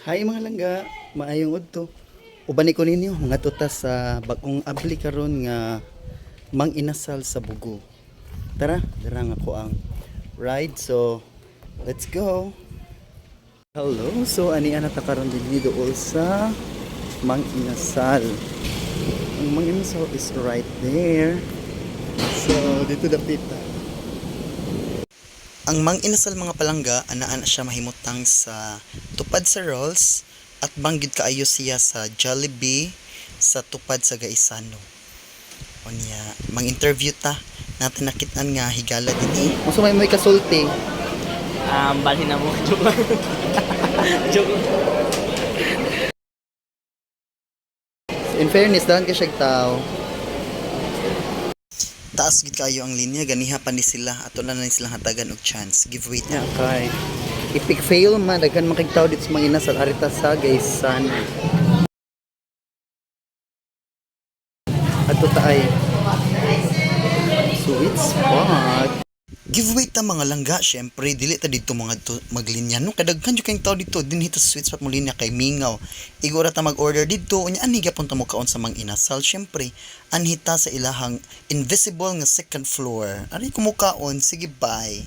Hi mga langga, maayong udto. Ubani ko ninyo mga tuta sa bagong abli karon nga mang inasal sa Bugo. Tara, darang ako ang ride. So, let's go. Hello. So ani ana ta karon din dool sa mang inasal. Ang mang inasal is right there. So, dito dapita. Ang mang inasal mga palangga, anaan siya mahimutang sa tupad sa rolls at banggid kaayo siya sa Jollibee sa tupad sa Gaisano. Onya, mang interview ta natin nakitaan nga higala din eh. Muso may kasulti. Balhin na mo. Joke lang. Joke lang. In fairness, dahan ka siyang tao. Taas gid kayo ang linya, ganiha pa ni sila. Ato na silang hatagan og chance. Give way ta. Okay. Epic fail man, daghan makigtaw dito sa mga inasal arita sa Gaysan. Ato taay. Sweet spot. Giveaway ta mga langga, syempre dili ta dito mga maglinya no kadaghan jud kayong tao dito dinhi ta sa sweet spot mo linya kay mingaw. Igora ta mag-order dito unya ani gyapon ta mo kaon sa mang inasal syempre anhita sa ilahang invisible nga second floor. Ari kumukaon sige bye.